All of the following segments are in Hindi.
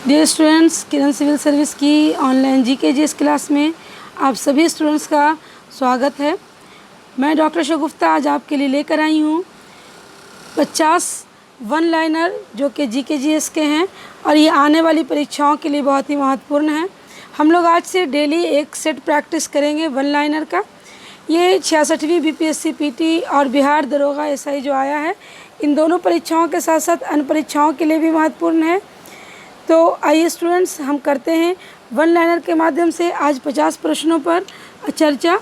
डियर स्टूडेंट्स, किरण सिविल सर्विस की ऑनलाइन जीकेजीएस क्लास में आप सभी स्टूडेंट्स का स्वागत है। मैं डॉक्टर शगुफ्ता आज आपके लिए लेकर आई हूँ 50 वन लाइनर जो कि जीकेजीएस के हैं और ये आने वाली परीक्षाओं के लिए बहुत ही महत्वपूर्ण है। हम लोग आज से डेली एक सेट प्रैक्टिस करेंगे वन लाइनर का। ये 66वीं बीपीएससी पीटी और बिहार दरोगा एसआई जो आया है, इन दोनों परीक्षाओं के साथ साथ अन्य परीक्षाओं के लिए भी महत्वपूर्ण है। तो आइए स्टूडेंट्स, हम करते हैं वन लाइनर के माध्यम से आज 50 प्रश्नों पर चर्चा।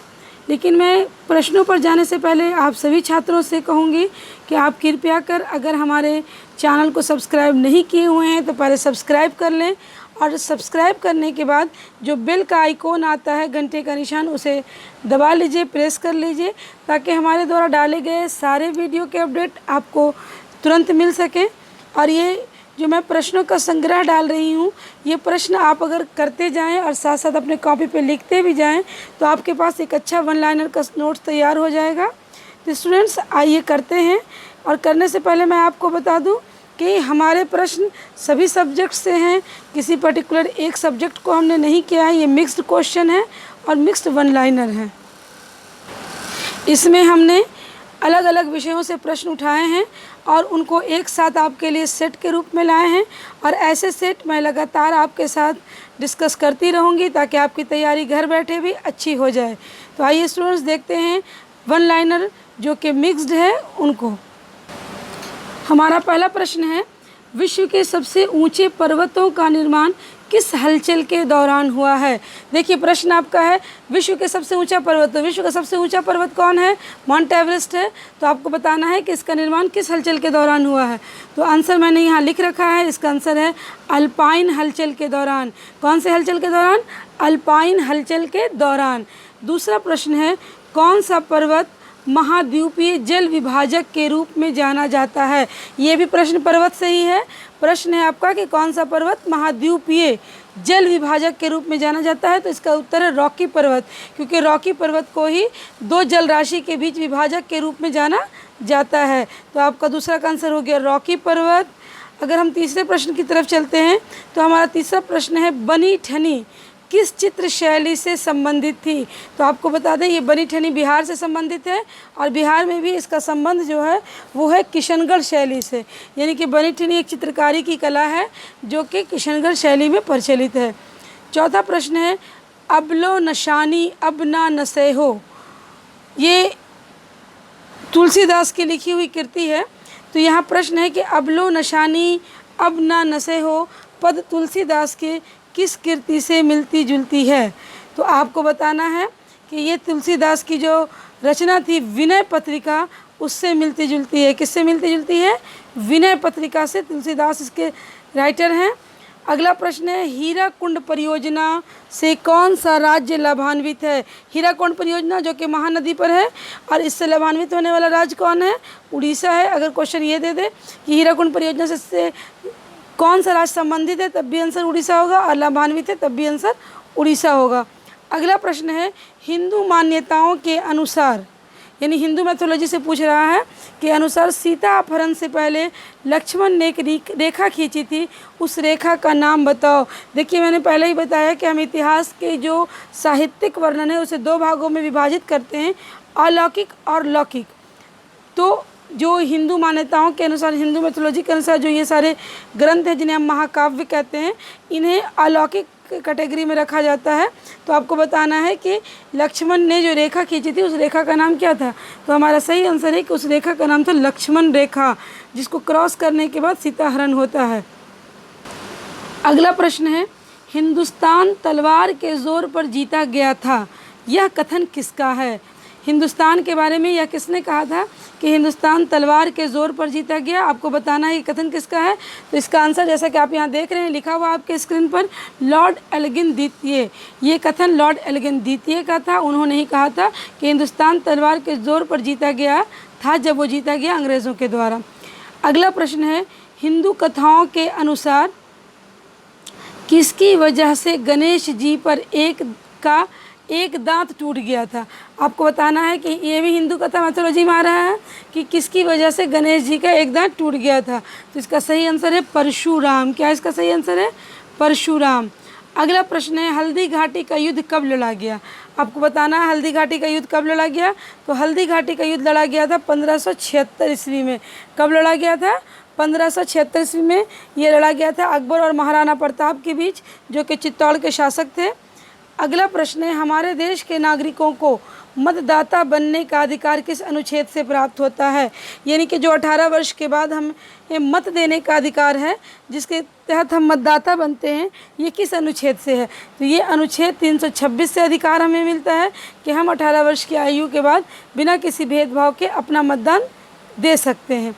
लेकिन मैं प्रश्नों पर जाने से पहले आप सभी छात्रों से कहूँगी कि आप कृपया कर अगर हमारे चैनल को सब्सक्राइब नहीं किए हुए हैं तो पहले सब्सक्राइब कर लें, और सब्सक्राइब करने के बाद जो बेल का आइकॉन आता है, घंटे का निशान, उसे दबा लीजिए, प्रेस कर लीजिए, ताकि हमारे द्वारा डाले गए सारे वीडियो के अपडेट आपको तुरंत मिल सकें। और ये जो मैं प्रश्नों का संग्रह डाल रही हूँ, ये प्रश्न आप अगर करते जाएं और साथ साथ अपने कॉपी पे लिखते भी जाएं तो आपके पास एक अच्छा वन लाइनर का नोट्स तैयार हो जाएगा। तो स्टूडेंट्स आइए करते हैं। और करने से पहले मैं आपको बता दूं कि हमारे प्रश्न सभी सब्जेक्ट से हैं, किसी पर्टिकुलर एक सब्जेक्ट को हमने नहीं किया है। ये मिक्स्ड क्वेश्चन है और मिक्स्ड वन लाइनर है। इसमें हमने अलग अलग विषयों से प्रश्न उठाए हैं और उनको एक साथ आपके लिए सेट के रूप में लाए हैं, और ऐसे सेट मैं लगातार आपके साथ डिस्कस करती रहूँगी ताकि आपकी तैयारी घर बैठे भी अच्छी हो जाए। तो आइए स्टूडेंट्स देखते हैं वन लाइनर जो कि मिक्स्ड है उनको। हमारा पहला प्रश्न है, विश्व के सबसे ऊंचे पर्वतों का निर्माण किस हलचल के दौरान हुआ है। देखिए प्रश्न आपका है विश्व के सबसे ऊंचा पर्वत। तो विश्व का सबसे ऊंचा पर्वत कौन है? माउंट एवरेस्ट है। तो आपको बताना है कि इसका निर्माण किस हलचल के दौरान हुआ है। तो आंसर मैंने यहाँ लिख रखा है, इसका आंसर है अल्पाइन हलचल के दौरान। कौन से हलचल के दौरान? अल्पाइन हलचल के दौरान। दूसरा प्रश्न है, कौन सा पर्वत महाद्वीपीय जल विभाजक के रूप में जाना जाता है। ये भी प्रश्न पर्वत से ही है। प्रश्न है आपका कि कौन सा पर्वत महाद्वीपीय जल विभाजक के रूप में जाना जाता है। तो इसका उत्तर है रॉकी पर्वत, क्योंकि रॉकी पर्वत को ही दो जल राशि के बीच विभाजक के रूप में जाना जाता है। तो आपका दूसरा का आंसर हो गया रॉकी पर्वत। अगर हम तीसरे प्रश्न की तरफ चलते हैं तो हमारा तीसरा प्रश्न है, बनी ठनी किस चित्र शैली से संबंधित थी। तो आपको बता दें ये बनी ठनी बिहार से संबंधित है, और बिहार में भी इसका संबंध जो है वो है किशनगढ़ शैली से। यानी कि बनी ठनी एक चित्रकारी की कला है जो कि किशनगढ़ शैली में प्रचलित है। चौथा प्रश्न है, अबलो नशानी अब ना नसे हो, ये तुलसीदास की लिखी हुई कृति है। तो यहाँ प्रश्न है कि अबलो नशानी अब ना नसे हो पद तुलसीदास के किस कृति से मिलती जुलती है। तो आपको बताना है कि ये तुलसीदास की जो रचना थी विनय पत्रिका, उससे मिलती जुलती है। किससे मिलती जुलती है? विनय पत्रिका से तुलसीदास इसके राइटर हैं। अगला प्रश्न है, हीराकुंड परियोजना से कौन सा राज्य लाभान्वित है। हीराकुंड परियोजना जो कि महानदी पर है, और इससे लाभान्वित होने वाला राज्य कौन है? उड़ीसा है। अगर क्वेश्चन ये दे दे कि हीराकुंड परियोजना से कौन सा राज्य संबंधित है, तब भी आंसर उड़ीसा होगा, और लाभान्वित है तब भी आंसर उड़ीसा होगा। अगला प्रश्न है, हिंदू मान्यताओं के अनुसार, यानी हिंदू मैथोलॉजी से पूछ रहा है कि अनुसार सीता अपहरण से पहले लक्ष्मण ने एक रेखा खींची थी, उस रेखा का नाम बताओ। देखिए मैंने पहले ही बताया कि हम इतिहास के जो साहित्यिक वर्णन है उसे दो भागों में विभाजित करते हैं, अलौकिक और लौकिक। तो जो हिंदू मान्यताओं के अनुसार, हिंदू मैथोलॉजी के अनुसार जो ये सारे ग्रंथ हैं जिन्हें हम महाकाव्य कहते हैं, इन्हें अलौकिक कैटेगरी में रखा जाता है। तो आपको बताना है कि लक्ष्मण ने जो रेखा खींची थी उस रेखा का नाम क्या था। तो हमारा सही आंसर है कि उस रेखा का नाम था लक्ष्मण रेखा, जिसको क्रॉस करने के बाद सीता हरण होता है। अगला प्रश्न है, हिंदुस्तान तलवार के जोर पर जीता गया था, यह कथन किसका है। हिंदुस्तान के बारे में यह किसने कहा था कि हिंदुस्तान तलवार के ज़ोर पर जीता गया। आपको बताना है कि कथन किसका है। तो इसका आंसर जैसा कि आप यहाँ देख रहे हैं लिखा हुआ आपके स्क्रीन पर, लॉर्ड एल्गिन द्वितीय। ये कथन लॉर्ड एल्गिन द्वितीय का था। उन्होंने ही कहा था कि हिंदुस्तान तलवार के ज़ोर पर जीता गया था जब वो जीता गया अंग्रेज़ों के द्वारा। अगला प्रश्न है, हिंदू कथाओं के अनुसार किसकी वजह से गणेश जी पर एक दांत टूट गया था। आपको बताना है कि ये भी हिंदू कथा मैथोलॉजी में आ रहा है कि किसकी वजह से गणेश जी का एक दांत टूट गया था। तो इसका सही आंसर है परशुराम। क्या इसका सही आंसर है? परशुराम। अगला प्रश्न है हल्दी घाटी का युद्ध कब लड़ा गया। आपको बताना है हल्दी घाटी का युद्ध कब लड़ा गया। तो हल्दी घाटी का युद्ध लड़ा गया था 1576 ईस्वी में। कब लड़ा गया था? 1576 ईस्वी में ये लड़ा गया था अकबर और महाराणा प्रताप के बीच, जो कि चित्तौड़ के शासक थे। अगला प्रश्न है हमारे देश के नागरिकों को मतदाता बनने का अधिकार किस अनुच्छेद से प्राप्त होता है। यानी कि जो 18 वर्ष के बाद हम ये मत देने का अधिकार है, जिसके तहत हम मतदाता बनते हैं, ये किस अनुच्छेद से है। तो ये अनुच्छेद 326 से अधिकार हमें मिलता है कि हम 18 वर्ष की आयु के बाद बिना किसी भेदभाव के अपना मतदान दे सकते हैं।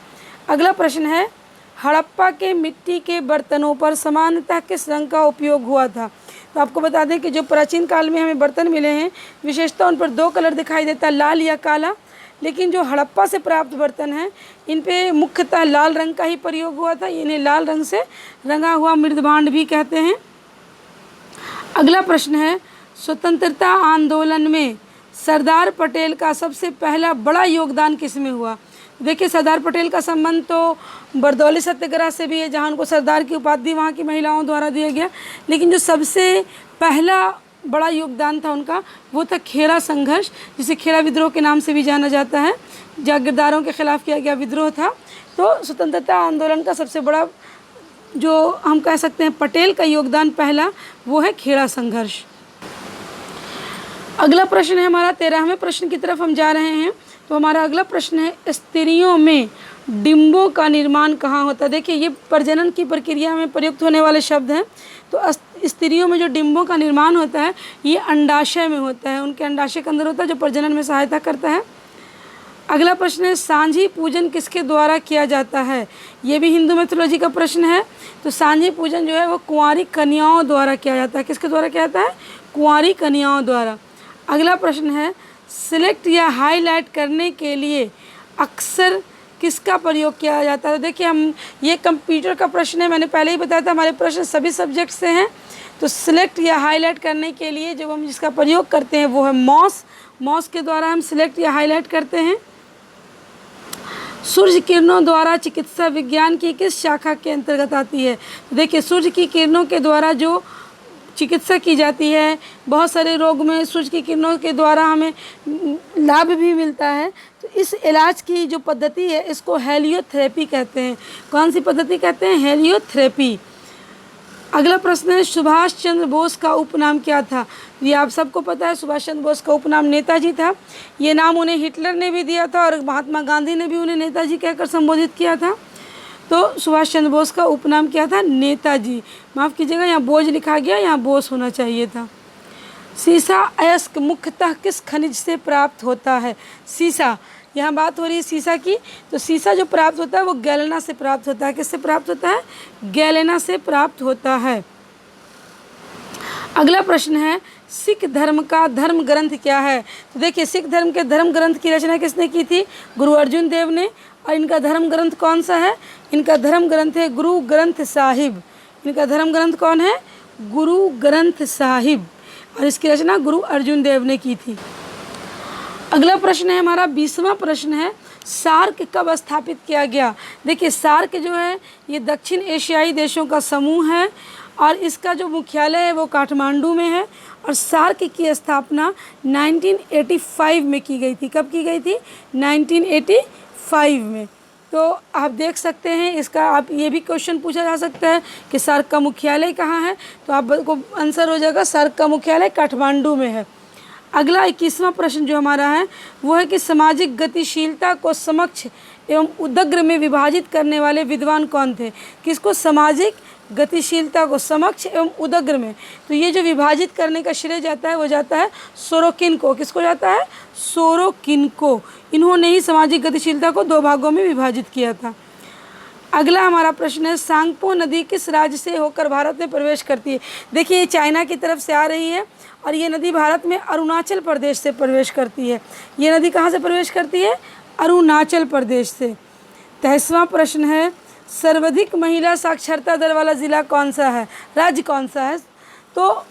अगला प्रश्न है हड़प्पा के मिट्टी के बर्तनों पर सामान्यतः किस रंग का उपयोग हुआ था। तो आपको बता दें कि जो प्राचीन काल में हमें बर्तन मिले हैं, विशेषतः उन पर 2 कलर दिखाई देता है, लाल या काला। लेकिन जो हड़प्पा से प्राप्त बर्तन हैं, इन पे मुख्यतः लाल रंग का ही प्रयोग हुआ था। इन्हें लाल रंग से रंगा हुआ मृदभांड भी कहते हैं। अगला प्रश्न है स्वतंत्रता आंदोलन में सरदार पटेल का सबसे पहला बड़ा योगदान किस में हुआ। देखिए सरदार पटेल का संबंध तो बरदौली सत्याग्रह से भी है, जहाँ उनको सरदार की उपाधि वहाँ की महिलाओं द्वारा दिया गया। लेकिन जो सबसे पहला बड़ा योगदान था उनका, वो था खेड़ा संघर्ष, जिसे खेड़ा विद्रोह के नाम से भी जाना जाता है। जागीरदारों के खिलाफ किया गया विद्रोह था। तो स्वतंत्रता आंदोलन का सबसे बड़ा जो हम कह सकते हैं पटेल का योगदान पहला, वो है खेड़ा संघर्ष। अगला प्रश्न है हमारा 13वें प्रश्न की तरफ हम जा रहे हैं। तो हमारा अगला प्रश्न है स्त्रियों में डिंबों का निर्माण कहाँ होता है। देखिए ये प्रजनन की प्रक्रिया में प्रयुक्त होने वाले शब्द हैं। तो स्त्रियों में जो डिंबों का निर्माण होता है, ये अंडाशय में होता है, उनके अंडाशय के अंदर होता है, जो प्रजनन में सहायता करता है। अगला प्रश्न है सांझी पूजन किसके द्वारा किया जाता है। ये भी हिंदू मैथोलॉजी का प्रश्न है। तो सांझी पूजन जो है वो कुंवारी कन्याओं द्वारा किया जाता है। किसके द्वारा किया जाता है? कुंवारी कन्याओं द्वारा। अगला प्रश्न है सिलेक्ट या हाईलाइट करने के लिए अक्सर किसका प्रयोग किया जाता है। तो देखिए हम ये कंप्यूटर का प्रश्न है, मैंने पहले ही बताया था हमारे प्रश्न सभी सब्जेक्ट से हैं। तो सिलेक्ट या हाईलाइट करने के लिए जब हम जिसका प्रयोग करते हैं वो है मॉस। मॉस के द्वारा हम सिलेक्ट या हाईलाइट करते हैं। सूर्य किरणों द्वारा चिकित्सा विज्ञान की किस शाखा के अंतर्गत आती है। तो देखिए सूर्य की किरणों के द्वारा जो चिकित्सा की जाती है, बहुत सारे रोग में सूर्य की किरणों के द्वारा हमें लाभ भी मिलता है। तो इस इलाज की जो पद्धति है इसको हेलियोथेरेपी कहते हैं। कौन सी पद्धति कहते हैं? हेलियोथेरेपी। अगला प्रश्न है सुभाष चंद्र बोस का उपनाम क्या था। ये आप सबको पता है, सुभाष चंद्र बोस का उपनाम नेताजी था। ये नाम उन्हें हिटलर ने भी दिया था और महात्मा गांधी ने भी उन्हें नेताजी कहकर संबोधित किया था। तो सुभाष चंद्र बोस का उपनाम क्या था? नेताजी। माफ़ कीजिएगा, यहाँ बोझ लिखा गया, यहाँ बोस होना चाहिए था। सीसा अयस्क मुख्यतः किस खनिज से प्राप्त होता है। सीसा, यहाँ बात हो रही है सीसा की। तो सीसा जो प्राप्त होता है वो गैलेना से प्राप्त होता है। किससे प्राप्त होता है? गैलेना से प्राप्त होता है। अगला प्रश्न है सिख धर्म का धर्म ग्रंथ क्या है। तो देखिए सिख धर्म के धर्म ग्रंथ की रचना किसने की थी? गुरु अर्जुन देव ने। और इनका धर्म ग्रंथ कौन सा है? इनका धर्म ग्रंथ है गुरु ग्रंथ साहिब। इनका धर्म ग्रंथ कौन है? गुरु ग्रंथ साहिब। और इसकी रचना गुरु अर्जुन देव ने की थी। अगला प्रश्न है हमारा 20वां प्रश्न है सार्क कब स्थापित किया गया। देखिए सार्क जो है ये दक्षिण एशियाई देशों का समूह है और इसका जो मुख्यालय है वो काठमांडू में है। और सार्क की स्थापना 1985 में की गई थी। कब की गई थी? 1985 में। तो आप देख सकते हैं इसका, आप ये भी क्वेश्चन पूछा जा सकता है कि सार्क का मुख्यालय कहाँ है। तो आपको आंसर हो जाएगा सार्क का मुख्यालय काठमांडू में है। अगला 21वां प्रश्न जो हमारा है वो है कि सामाजिक गतिशीलता को समक्ष एवं उदग्र में विभाजित करने वाले विद्वान कौन थे। किसको? सामाजिक गतिशीलता को समक्ष एवं उदग्र में। तो ये जो विभाजित करने का श्रेय जाता है वो जाता है सोरोकिन को। किसको जाता है? सोरोकिन को। इन्होंने ही सामाजिक गतिशीलता को 2 भागों में विभाजित किया था। अगला हमारा प्रश्न है सांगपो नदी किस राज्य से होकर भारत में प्रवेश करती है। देखिए ये चाइना की तरफ से आ रही है और ये नदी भारत में अरुणाचल प्रदेश से प्रवेश करती है। ये नदी कहाँ से प्रवेश करती है? अरुणाचल प्रदेश से। 23वां प्रश्न है सर्वाधिक महिला साक्षरता दर वाला ज़िला कौन सा है, राज्य कौन सा है। तो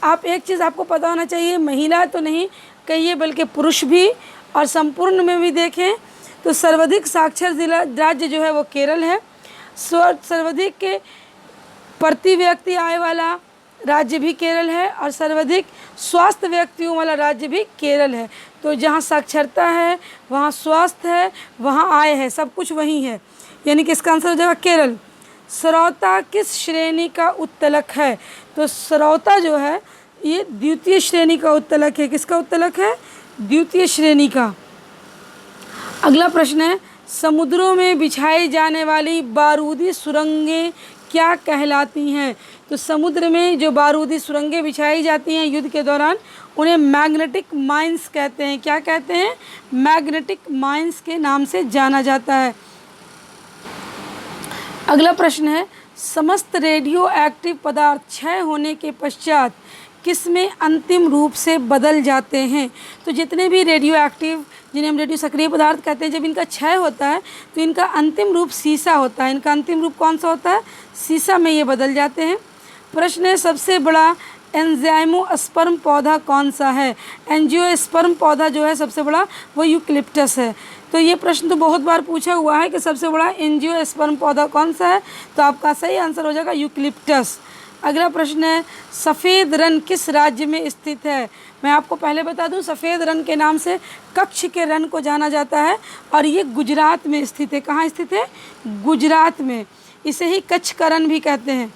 आप एक चीज़ आपको पता होना चाहिए, महिला तो नहीं कहिए बल्कि पुरुष भी, और संपूर्ण में भी देखें तो सर्वाधिक साक्षर जिला राज्य जो है वो केरल है। सर्वाधिक के प्रति व्यक्ति आय वाला राज्य भी केरल है और सर्वाधिक स्वास्थ्य व्यक्तियों वाला राज्य भी केरल है। तो जहाँ साक्षरता है, वहाँ स्वास्थ्य है, वहाँ आय है, सब कुछ वहीं है, यानी कि इसका आंसर हो जाएगा केरल। सरौता किस श्रेणी का उत्तलक है? तो सरौता जो है ये द्वितीय श्रेणी का उत्तलक है। किसका उत्तलक है? द्वितीय श्रेणी का। अगला प्रश्न है, समुद्रों में बिछाई जाने वाली बारूदी सुरंगें क्या कहलाती हैं? तो समुद्र में जो बारूदी सुरंगें बिछाई जाती हैं युद्ध के दौरान, उन्हें मैग्नेटिक माइंस कहते हैं। क्या कहते हैं? मैग्नेटिक माइंस के नाम से जाना जाता है। अगला प्रश्न है, समस्त रेडियो एक्टिव पदार्थ क्षय होने के पश्चात किसमें अंतिम रूप से बदल जाते हैं? तो जितने भी रेडियो एक्टिव, जिन्हें हम रेडियो सक्रिय पदार्थ कहते हैं, जब इनका क्षय होता है तो इनका अंतिम रूप सीसा होता है। इनका अंतिम रूप कौन सा होता है? सीसा में ये बदल जाते हैं। प्रश्न है, सबसे बड़ा एंजाइमोस्पर्म पौधा कौन सा है? एंजियोस्पर्म पौधा जो है सबसे बड़ा, वो यूकलिप्टस है। तो ये प्रश्न तो बहुत बार पूछा हुआ है कि सबसे बड़ा एंजियोस्पर्म पौधा कौन सा है, तो आपका सही आंसर हो जाएगा यूकलिप्टस। अगला प्रश्न है, सफ़ेद रण किस राज्य में स्थित है? मैं आपको पहले बता दूं, सफ़ेद रण के नाम से कच्छ के रण को जाना जाता है और ये गुजरात में स्थित है। कहाँ स्थित है? गुजरात में। इसे ही कच्छ का रण भी कहते हैं।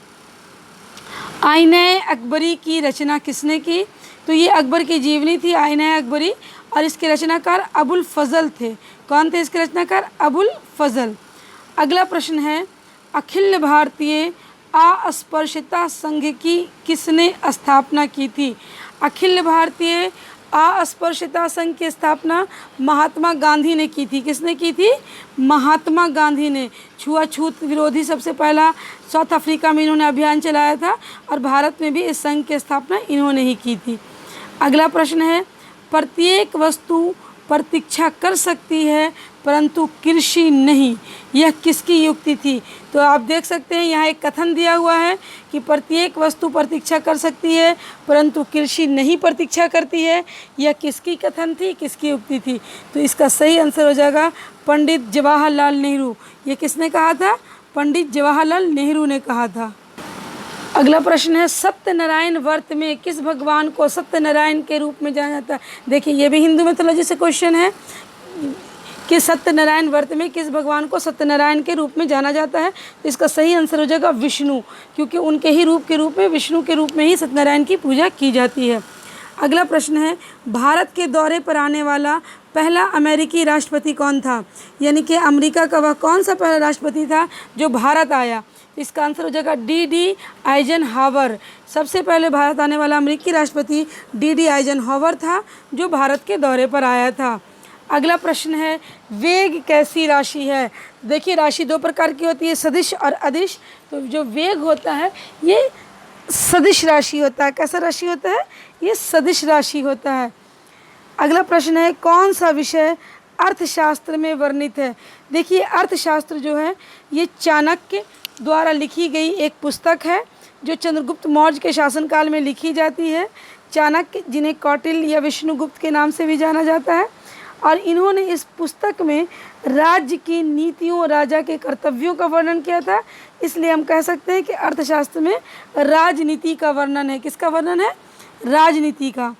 आईने अकबरी की रचना किसने की? तो ये अकबर की जीवनी थी, आईने अकबरी, और इसके रचनाकार अबुल फजल थे। कौन थे इसके रचनाकार? अबुल फजल। अगला प्रश्न है, अखिल भारतीय अस्पृश्यता संघ की किसने स्थापना की थी? अखिल भारतीय अस्पृश्यता संघ की स्थापना महात्मा गांधी ने की थी। किसने की थी? महात्मा गांधी ने। छुआछूत विरोधी सबसे पहला साउथ अफ्रीका में इन्होंने अभियान चलाया था और भारत में भी इस संघ की स्थापना इन्होंने ही की थी। अगला प्रश्न है, प्रत्येक वस्तु प्रतीक्षा कर सकती है परंतु कृषि नहीं, यह किसकी युक्ति थी? तो आप देख सकते हैं यहाँ एक कथन दिया हुआ है कि प्रत्येक वस्तु प्रतीक्षा कर सकती है परंतु कृषि नहीं प्रतीक्षा करती है। यह किसकी कथन थी, किसकी युक्ति थी? तो इसका सही आंसर हो जाएगा पंडित जवाहरलाल नेहरू। ये किसने कहा था? पंडित जवाहरलाल नेहरू ने कहा था। अगला प्रश्न है, सत्यनारायण व्रत में किस भगवान को सत्यनारायण के रूप में जाना जाता है? देखिए ये भी हिंदू मिथोलॉजी से क्वेश्चन है कि सत्यनारायण व्रत में किस भगवान को सत्यनारायण के रूप में जाना जाता है? तो इसका सही आंसर हो जाएगा विष्णु, क्योंकि उनके ही रूप के रूप में, विष्णु के रूप में ही सत्यनारायण की पूजा की जाती है। अगला प्रश्न है, भारत के दौरे पर आने वाला पहला अमेरिकी राष्ट्रपति कौन था? यानी कि अमेरिका का वह कौन सा पहला राष्ट्रपति था जो भारत आया? इसका आंसर हो जाएगा डी आइजनहावर। सबसे पहले भारत आने वाला अमेरिकी राष्ट्रपति डी आइजनहावर था जो भारत के दौरे पर आया था। अगला प्रश्न है, वेग कैसी राशि है? देखिए राशि दो प्रकार की होती है, सदिश और अदिश। तो जो वेग होता है ये सदिश राशि होता है। कैसा राशि होता है? ये सदिश राशि होता है। अगला प्रश्न है, कौन सा विषय अर्थशास्त्र में वर्णित है? देखिए अर्थशास्त्र जो है ये चाणक्य द्वारा लिखी गई एक पुस्तक है जो चंद्रगुप्त मौर्य के शासनकाल में लिखी जाती है। चाणक्य, जिन्हें कौटिल्य या विष्णुगुप्त के नाम से भी जाना जाता है, और इन्होंने इस पुस्तक में राज्य की नीतियों, राजा के कर्तव्यों का वर्णन किया था। इसलिए हम कह सकते हैं कि अर्थशास्त्र में राजनीति का वर्णन है। किसका वर्णन है? राजनीति का।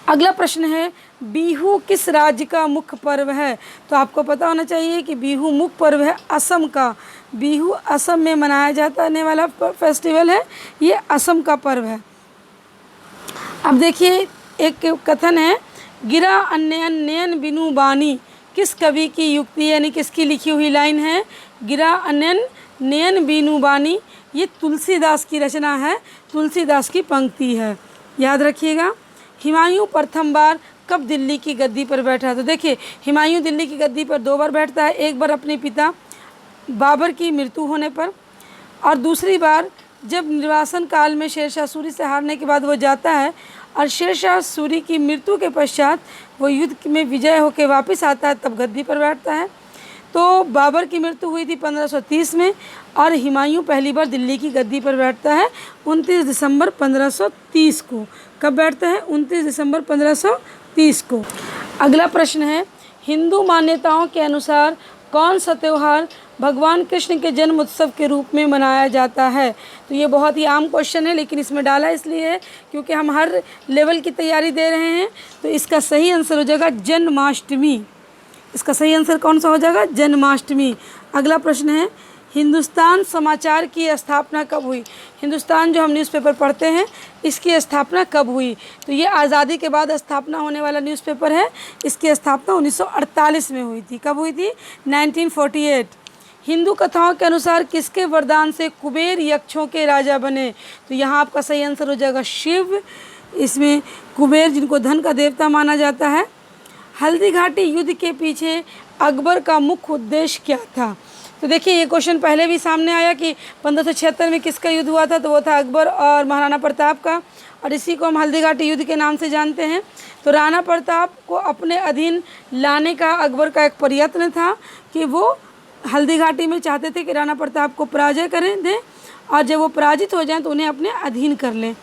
अगला प्रश्न है, बिहू किस राज्य का मुख्य पर्व है? तो आपको पता होना चाहिए कि बिहू मुख्य पर्व है असम का। बिहू असम में मनाया जाने वाला फेस्टिवल है, ये असम का पर्व है। अब देखिए एक कथन है, गिरा अन्यन नयन बिनु बानी किस कवि की युक्ति है, यानी किसकी लिखी हुई लाइन है? गिरा अन्यन नयन बिनु बानी, ये तुलसीदास की रचना है, तुलसीदास की पंक्ति है, याद रखिएगा। हुमायूं प्रथम बार कब दिल्ली की गद्दी पर बैठा? तो देखिए हुमायूं दिल्ली की गद्दी पर दो बार बैठता है, एक बार अपने पिता बाबर की मृत्यु होने पर, और दूसरी बार जब निर्वासन काल में शेरशाह सूरी से हारने के बाद वो जाता है, और शेरशाह सूरी की मृत्यु के पश्चात वो युद्ध में विजय होकर वापस आता है, तब गद्दी पर बैठता है। तो बाबर की मृत्यु हुई थी 1530 में, और हुमायूं पहली बार दिल्ली की गद्दी पर बैठता है 29 दिसंबर 1530 को। कब बैठता है? 29 दिसंबर 1530 को। अगला प्रश्न है, हिंदू मान्यताओं के अनुसार कौन सा त्यौहार भगवान कृष्ण के जन्म उत्सव के रूप में मनाया जाता है? तो ये बहुत ही आम क्वेश्चन है, लेकिन इसमें डाला इसलिए है क्योंकि हम हर लेवल की तैयारी दे रहे हैं। तो इसका सही आंसर हो जाएगा जन्माष्टमी। इसका सही आंसर कौन सा हो जाएगा? जन्माष्टमी। अगला प्रश्न है, हिंदुस्तान समाचार की स्थापना कब हुई? हिंदुस्तान जो हम न्यूज़पेपर पढ़ते हैं, इसकी स्थापना कब हुई? तो ये आज़ादी के बाद स्थापना होने वाला न्यूज़पेपर है। इसकी स्थापना 1948 में हुई थी। कब हुई थी? 1948। हिंदू कथाओं के अनुसार किसके वरदान से कुबेर यक्षों के राजा बने? तो यहाँ आपका सही आंसर हो जाएगा शिव। इसमें कुबेर, जिनको धन का देवता माना जाता है। हल्दी घाटी युद्ध के पीछे अकबर का मुख्य उद्देश्य क्या था? तो देखिए, ये क्वेश्चन पहले भी सामने आया कि 1576 में किसका युद्ध हुआ था? तो वो था अकबर और महाराणा प्रताप का, और इसी को हम हल्दी घाटी युद्ध के नाम से जानते हैं। तो राणा प्रताप को अपने अधीन लाने का अकबर का एक प्रयत्न था कि वो हल्दी घाटी में चाहते थे कि राणा प्रताप को पराजय करें दें, और जब वो पराजित हो जाएं तो उन्हें अपने अधीन कर लें।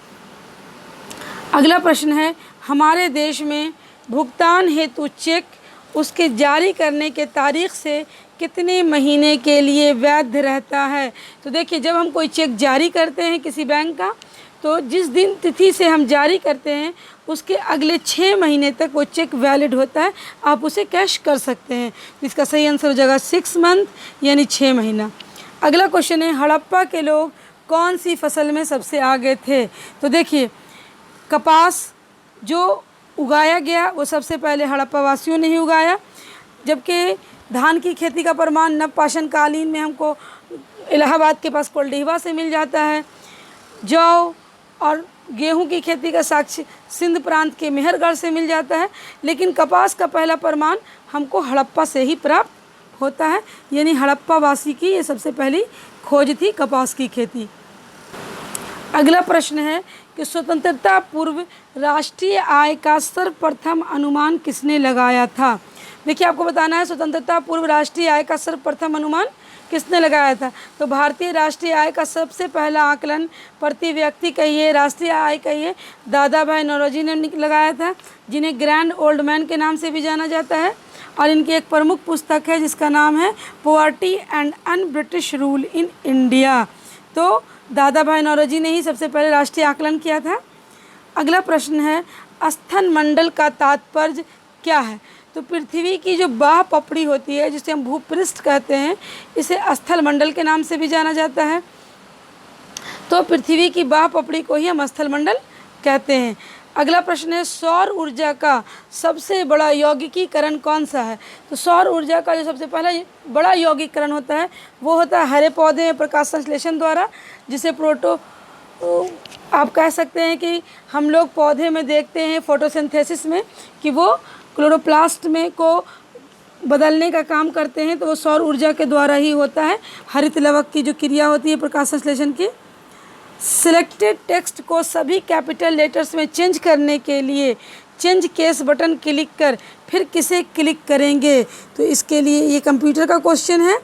अगला प्रश्न है, हमारे देश में भुगतान हेतु चेक उसके जारी करने के तारीख से कितने महीने के लिए वैध रहता है? तो देखिए, जब हम कोई चेक जारी करते हैं किसी बैंक का, तो जिस दिन तिथि से हम जारी करते हैं उसके अगले 6 महीने तक वो चेक वैलिड होता है, आप उसे कैश कर सकते हैं। इसका सही आंसर हो जाएगा 6 मंथ, यानी 6 महीना। अगला क्वेश्चन है, हड़प्पा के लोग कौन सी फसल में सबसे आगे थे? तो देखिए, कपास जो उगाया गया वो सबसे पहले हड़प्पा वासियों ने ही उगाया, जबकि धान की खेती का प्रमाण नवपाषाण कालीन में हमको इलाहाबाद के पास कोल्डिहवा से मिल जाता है। जौ और गेहूं की खेती का साक्ष्य सिंध प्रांत के मेहरगढ़ से मिल जाता है, लेकिन कपास का पहला प्रमाण हमको हड़प्पा से ही प्राप्त होता है, यानी हड़प्पा वासी की ये सबसे पहली खोज थी कपास की खेती। अगला प्रश्न है कि स्वतंत्रता पूर्व राष्ट्रीय आय का सर्वप्रथम अनुमान किसने लगाया था? देखिए, आपको बताना है स्वतंत्रता पूर्व राष्ट्रीय आय का सर्वप्रथम अनुमान किसने लगाया था। तो भारतीय राष्ट्रीय आय का सबसे पहला आकलन प्रति व्यक्ति कहिए, राष्ट्रीय आय कहिए, दादा भाई नौरोजी ने लगाया था, जिन्हें ग्रैंड ओल्ड मैन के नाम से भी जाना जाता है। और इनकी एक प्रमुख पुस्तक है जिसका नाम है poverty and un British rule in India. तो दादा भाई नौरोजी ने ही सबसे पहले राष्ट्रीय आकलन किया था। अगला प्रश्न है, स्थन मंडल का तात्पर्य क्या है? तो पृथ्वी की जो बाह्य पपड़ी होती है, जिसे हम भूपृष्ठ कहते हैं, इसे स्थल मंडल के नाम से भी जाना जाता है। तो पृथ्वी की बाह्य पपड़ी को ही हम स्थल मंडल कहते हैं। अगला प्रश्न है, सौर ऊर्जा का सबसे बड़ा यौगिकीकरण कौन सा है? तो सौर ऊर्जा का जो सबसे पहला बड़ा यौगिकीकरण होता है वो होता है हरे पौधे में प्रकाश संश्लेषण द्वारा, जिसे आप कह सकते हैं कि हम लोग पौधे में देखते हैं फोटोसिंथेसिस में कि वो क्लोरोप्लास्ट में को बदलने का काम करते हैं, तो वो सौर ऊर्जा के द्वारा ही होता है। हरित लवक की जो क्रिया होती है प्रकाश संश्लेषण की। सिलेक्टेड टेक्स्ट को सभी कैपिटल लेटर्स में चेंज करने के लिए चेंज केस बटन क्लिक कर फिर किसे क्लिक करेंगे? तो इसके लिए ये कंप्यूटर का क्वेश्चन है,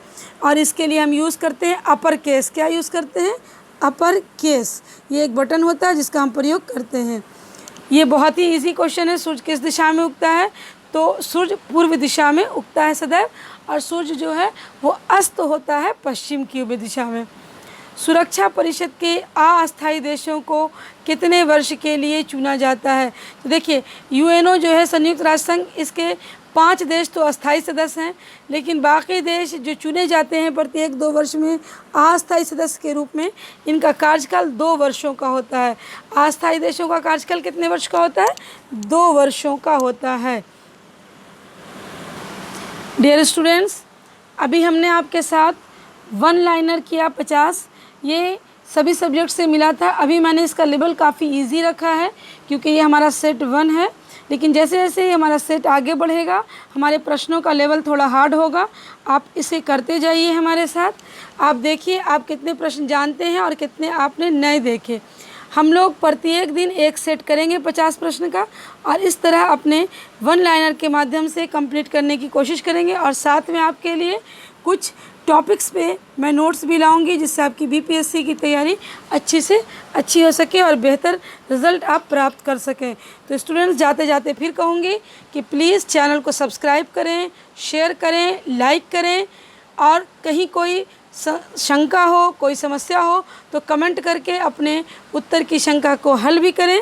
और इसके लिए हम यूज़ करते हैं अपर केस। क्या यूज़ करते हैं? Upper case. ये एक बटन होता है जिसका हम प्रयोग करते हैं। ये बहुत ही इजी क्वेश्चन है। सूर्य किस दिशा में उगता है? तो सूर्य पूर्व दिशा में उगता है सदैव, और सूर्य जो है वो अस्त होता है पश्चिम की दिशा में। सुरक्षा परिषद के अस्थायी देशों को कितने वर्ष के लिए चुना जाता है? तो देखिए, यूएनओ जो है संयुक्त राष्ट्र संघ, इसके 5 देश तो अस्थायी सदस्य हैं, लेकिन बाकी देश जो चुने जाते हैं प्रत्येक 2 वर्ष में अस्थायी सदस्य के रूप में, इनका कार्यकाल 2 वर्षों का होता है। अस्थायी देशों का कार्यकाल कितने वर्ष का होता है? 2 वर्षों का होता है। डियर स्टूडेंट्स, अभी हमने आपके साथ 1 लाइनर किया 50, ये सभी सब्जेक्ट से मिला था। अभी मैंने इसका लेवल काफ़ी इजी रखा है क्योंकि ये हमारा सेट 1 है, लेकिन जैसे जैसे ही हमारा सेट आगे बढ़ेगा हमारे प्रश्नों का लेवल थोड़ा हार्ड होगा। आप इसे करते जाइए हमारे साथ। आप देखिए आप कितने प्रश्न जानते हैं और कितने आपने नए देखे। हम लोग प्रत्येक दिन एक सेट करेंगे 50 प्रश्न का, और इस तरह अपने 1 लाइनर के माध्यम से कंप्लीट करने की कोशिश करेंगे। और साथ में आपके लिए कुछ टॉपिक्स पे मैं नोट्स भी लाऊंगी, जिससे आपकी बीपीएससी की तैयारी अच्छी से अच्छी हो सके और बेहतर रिज़ल्ट आप प्राप्त कर सकें। तो स्टूडेंट्स, जाते जाते फिर कहूँगी कि प्लीज़ चैनल को सब्सक्राइब करें, शेयर करें, लाइक करें और कहीं कोई शंका हो, कोई समस्या हो तो कमेंट करके अपने उत्तर की शंका को हल भी करें।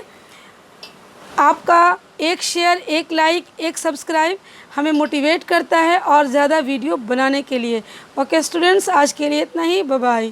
आपका एक शेयर, एक लाइक, एक सब्सक्राइब हमें मोटिवेट करता है और ज़्यादा वीडियो बनाने के लिए। ओके स्टूडेंट्स, आज के लिए इतना ही। Bye bye.